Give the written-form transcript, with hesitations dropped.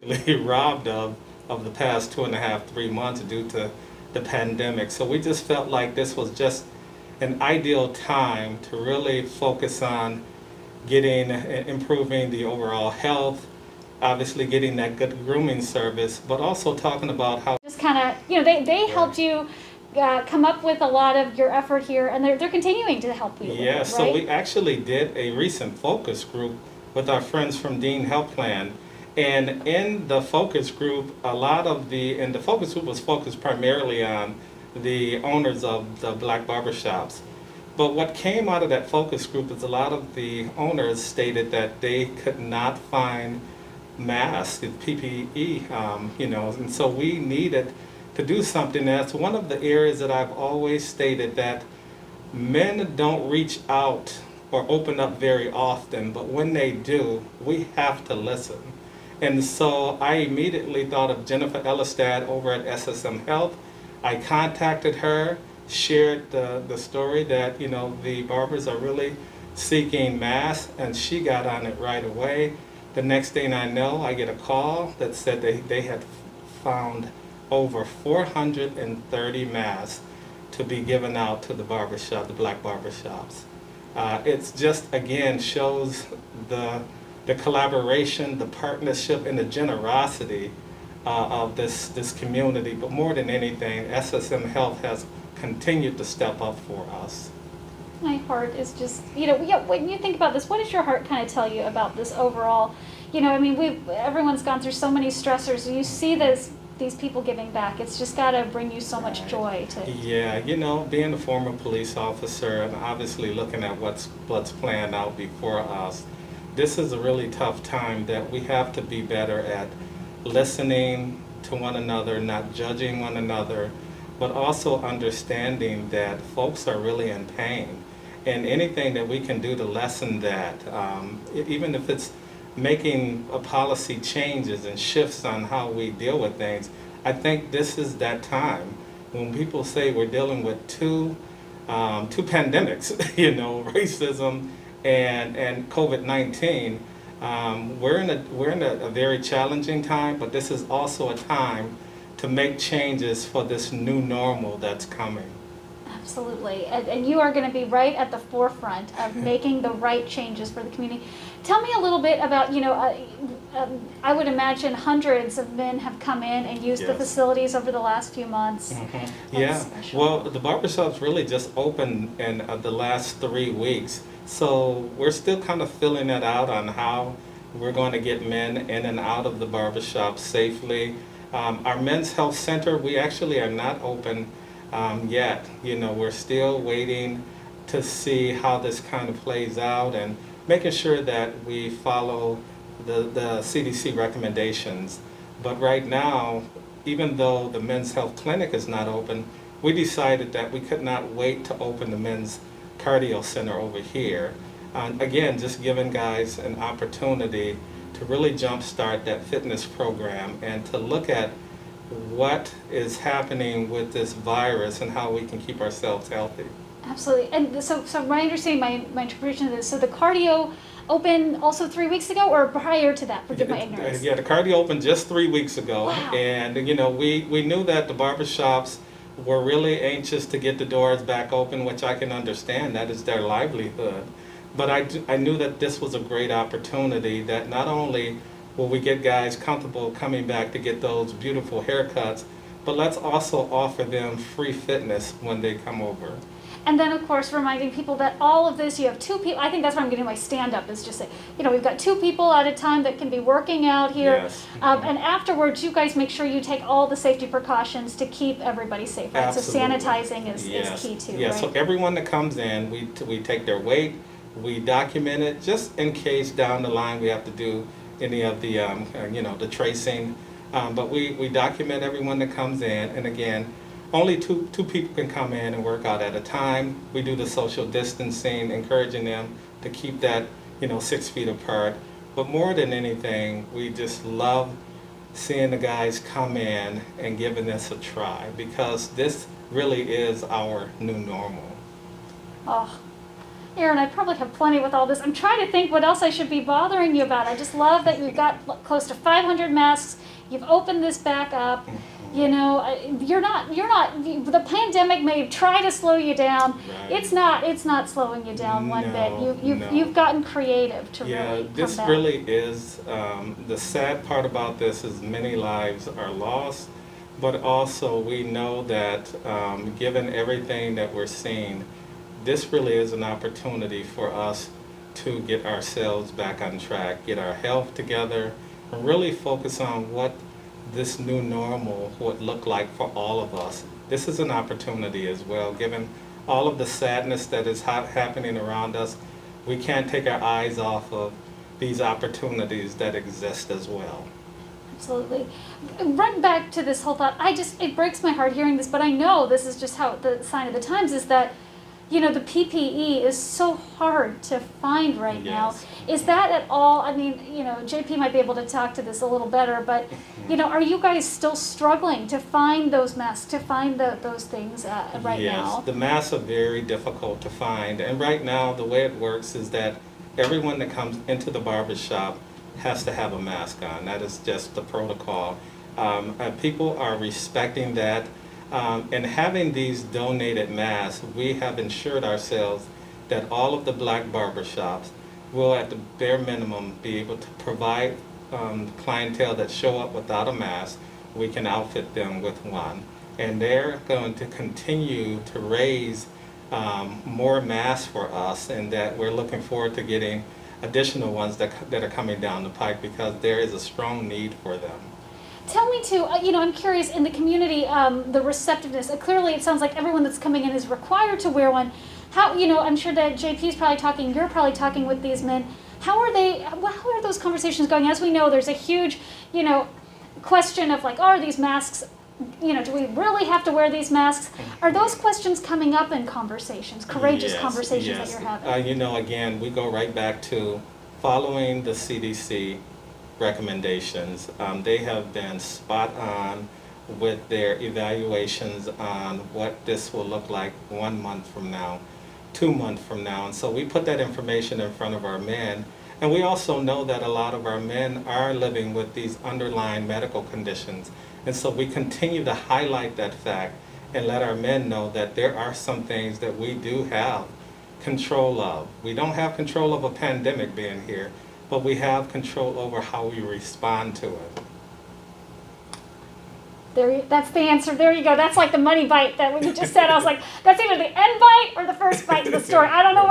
Really robbed of the past 2.5, 3 months due to the pandemic. So we just felt like this was just an ideal time to really focus on getting, improving the overall health, obviously getting that good grooming service, but also talking about how. Just kind of, they helped you come up with a lot of your effort here, and they're continuing to help you. Yeah, right? so we actually did a recent focus group with our friends from Dean Health Plan. And in the focus group, and the focus group was focused primarily on the owners of the black barbershops. But what came out of that focus group is a lot of the owners stated that they could not find masks, PPE, and so we needed to do something. That's one of the areas that I've always stated that men don't reach out or open up very often, but when they do, we have to listen. And so I immediately thought of Jennifer Ellistad over at SSM Health. I contacted her, shared the story that, the barbers are really seeking masks, and she got on it right away. The next thing I know, I get a call that said they had found over 430 masks to be given out to the black barbershops. It's just, again, shows the collaboration, the partnership, and the generosity of this community. But more than anything, SSM Health has continued to step up for us. My heart is just, when you think about this, what does your heart kind of tell you about this overall? Everyone's gone through so many stressors. You see these people giving back. It's just got to bring you so much joy to. Yeah, being a former police officer and obviously looking at what's planned out before us, this is a really tough time that we have to be better at listening to one another, not judging one another, but also understanding that folks are really in pain. And anything that we can do to lessen that, even if it's making a policy changes and shifts on how we deal with things, I think this is that time when people say we're dealing with two pandemics, racism and COVID-19. We're in a very challenging time, but this is also a time to make changes for this new normal that's coming. Absolutely, and you are going to be right at the forefront of making the right changes for the community. Tell me a little bit about, I would imagine hundreds of men have come in and used the facilities over the last few months. Mm-hmm. Yeah, special. Well, the barbershops really just opened in the last 3 weeks, so we're still kind of filling it out on how we're going to get men in and out of the barbershop safely. Our men's health center, we actually are not open yet. We're still waiting to see how this kind of plays out and making sure that we follow the CDC recommendations. But right now, even though the men's health clinic is not open, we decided that we could not wait to open the men's cardio center over here. Again, just giving guys an opportunity to really jumpstart that fitness program and to look at what is happening with this virus and how we can keep ourselves healthy. Absolutely. And so my understanding, my interpretation of this, so the cardio opened also 3 weeks ago, or prior to that? Forgive my ignorance. Yeah, the cardio opened just 3 weeks ago. Wow. And, we knew that the barbershops were really anxious to get the doors back open, which I can understand. That is their livelihood. But I knew that this was a great opportunity, that not only will we get guys comfortable coming back to get those beautiful haircuts, but let's also offer them free fitness when they come over. And then, of course, reminding people that all of this, you have two people. I think that's why I'm getting my stand-up, is just say, we've got two people at a time that can be working out here. Yes. And afterwards, you guys make sure you take all the safety precautions to keep everybody safe, right? Absolutely. So sanitizing is key too, yeah, right? So everyone that comes in, we take their weight, we document it, just in case down the line we have to do any of the, the tracing. But we document everyone that comes in, and again, only two people can come in and work out at a time. We do the social distancing, encouraging them to keep that, 6 feet apart. But more than anything, we just love seeing the guys come in and giving this a try, because this really is our new normal. Oh, Aaron, I probably have plenty with all this. I'm trying to think what else I should be bothering you about. I just love that you've got close to 500 masks. You've opened this back up. You know, the pandemic may try to slow you down. Right. It's not slowing you down one bit. No, no. You've gotten creative to Yeah, really this come back. really is, the sad part about this is many lives are lost, but also we know that given everything that we're seeing, this really is an opportunity for us to get ourselves back on track, get our health together, and really focus on what this new normal would look like for all of us. This is an opportunity as well, given all of the sadness that is happening around us. We can't take our eyes off of these opportunities that exist as well. Absolutely. Right back to this whole thought, it breaks my heart hearing this, but I know this is just how the sign of the times is that, you know, the PPE is so hard to find right now. Yes. Is that at all, I mean, you know, JP might be able to talk to this a little better, but, you know, are you guys still struggling to find those masks, to find those things right now? Yes, the masks are very difficult to find. And right now, the way it works is that everyone that comes into the barber shop has to have a mask on. That is just the protocol. People are respecting that. And having these donated masks, we have ensured ourselves that all of the black barbershops will, at the bare minimum, be able to provide clientele that show up without a mask. We can outfit them with one. And they're going to continue to raise more masks for us, and that we're looking forward to getting additional ones that are coming down the pike, because there is a strong need for them. Tell me too, you know, I'm curious, in the community, the receptiveness, clearly it sounds like everyone that's coming in is required to wear one. How, you know, I'm sure that JP's probably talking, you're probably talking with these men. How are those conversations going? As we know, there's a huge, you know, question of like, are these masks, you know, do we really have to wear these masks? Are those questions coming up in conversations, courageous Yes, conversations yes. that you're having? You know, again, we go right back to following the CDC recommendations. They have been spot on with their evaluations on what this will look like 1 month from now, 2 months from now. And so we put that information in front of our men. And we also know that a lot of our men are living with these underlying medical conditions. And so we continue to highlight that fact and let our men know that there are some things that we do have control of. We don't have control of a pandemic being here, but we have control over how we respond to it. That's the answer. There you go. That's like the money bite that when you just said, I was like, that's either the end bite or the first bite of the story. I don't know where